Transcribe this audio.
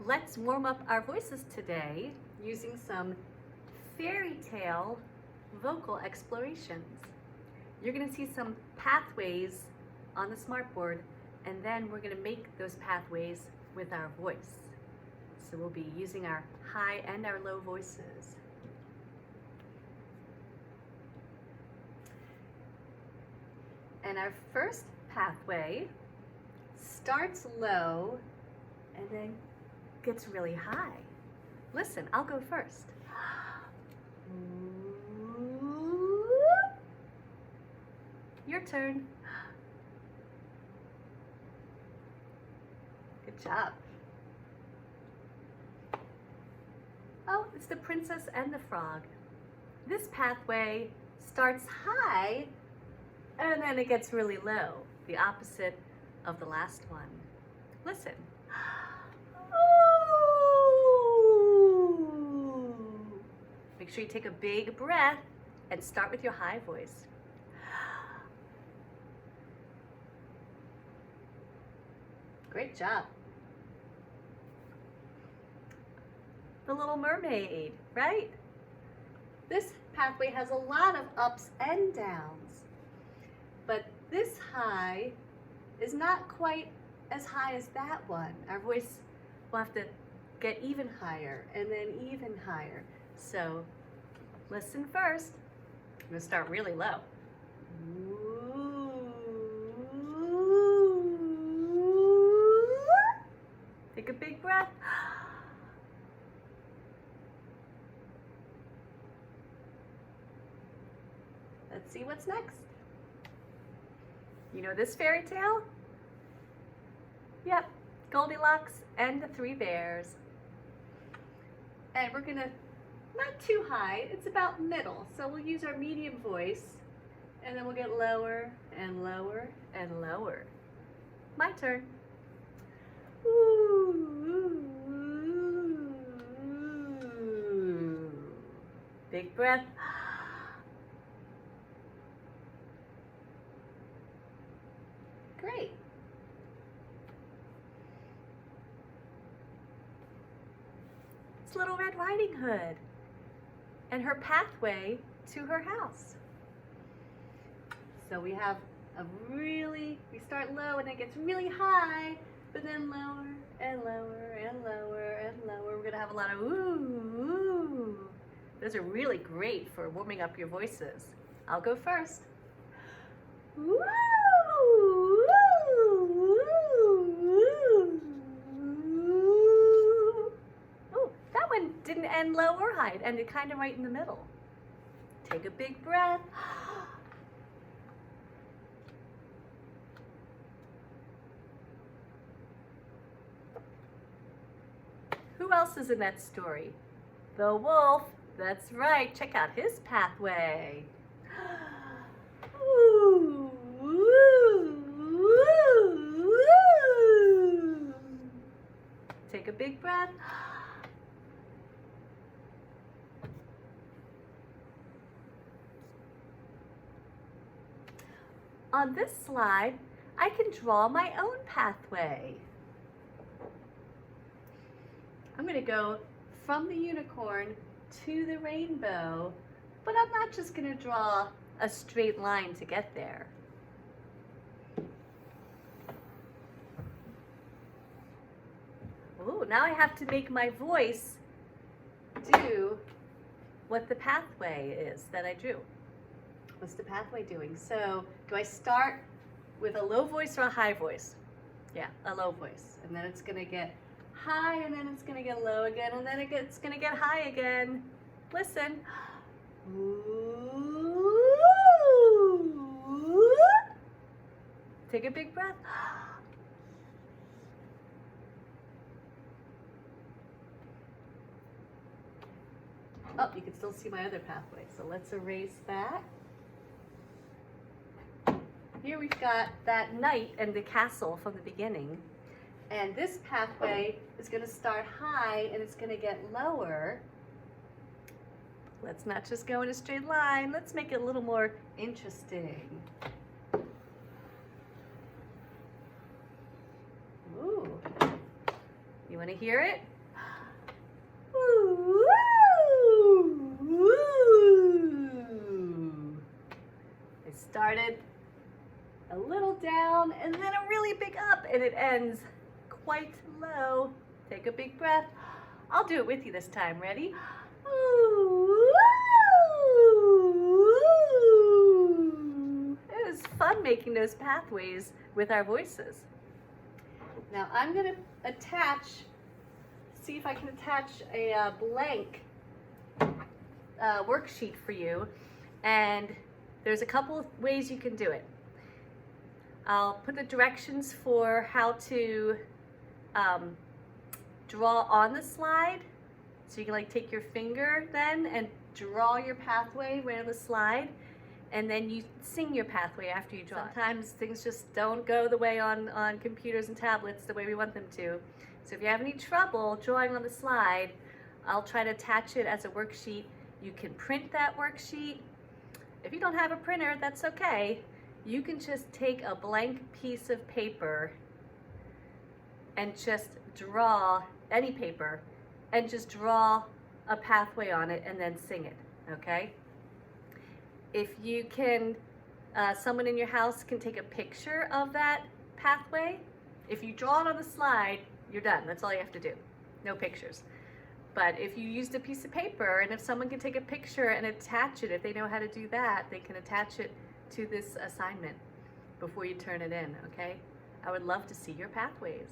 let's warm up our voices today using some fairy tale vocal explorations. You're going to see some pathways on the smartboard, and then we're going to make those pathways with our voice. So we'll be using our high and our low voices. And our first pathway starts low and then gets really high. Listen, I'll go first. Your turn. Good job. Oh, it's the Princess and the Frog. This pathway starts high and then it gets really low, the opposite of the last one. Listen. Ooh. Make sure you take a big breath and start with your high voice. Great job. The Little Mermaid, right? This pathway has a lot of ups and downs, but this high is not quite as high as that one. Our voice will have to get even higher and then even higher. So listen first. I'm going to start really low. Take a big breath. Let's see what's next. You know this fairy tale? Yep, Goldilocks and the Three Bears. And we're gonna, not too high, it's about middle. So we'll use our medium voice and then we'll get lower and lower and lower. My turn. Ooh. Big breath. Great. It's Little Red Riding Hood and her pathway to her house. So we have we start low and it gets really high, but then lower and lower and lower and lower. We're gonna have a lot of ooh. Those are really great for warming up your voices. I'll go first. Woo! Oh, that one didn't end low or high. It ended kind of right in the middle. Take a big breath. Who else is in that story? The wolf. That's right. Check out his pathway. Ooh, ooh, ooh, ooh. Take a big breath. On this slide, I can draw my own pathway. I'm going to go from the unicorn to the rainbow, but I'm not just going to draw a straight line to get there. Oh, now I have to make my voice do what the pathway is that I drew. What's the pathway doing? So, do I start with a low voice or a high voice? Yeah, a low voice. And then it's going to get high, and then it's going to get low again, and then it's going to get high again. Listen. Ooh. Take a big breath. Oh, you can still see my other pathway, so let's erase that. Here we've got that knight and the castle from the beginning. And this pathway is going to start high and it's going to get lower. Let's not just go in a straight line. Let's make it a little more interesting. Ooh. You want to hear it? started a little down and then a really big up, and it ends quite low. Take a big breath. I'll do it with you this time. Ready? It was fun making those pathways with our voices. Now I'm going to see if I can attach a blank worksheet for you, and there's a couple of ways you can do it. I'll put the directions for how to draw on the slide, so you can like take your finger then and draw your pathway right on the slide, and then you sing your pathway after you draw. Sometimes things just don't go the way on computers and tablets the way we want them to. So if you have any trouble drawing on the slide, I'll try to attach it as a worksheet. You can print that worksheet. If you don't have a printer, that's okay. You can just take a blank piece of paper and just draw any paper and just draw a pathway on it and then sing it, okay? If you can, someone in your house can take a picture of that pathway. If you draw it on the slide, you're done. That's all you have to do. No pictures. But if you used a piece of paper, and if someone can take a picture and attach it, if they know how to do that, they can attach it to this assignment before you turn it in, okay? I would love to see your pathways.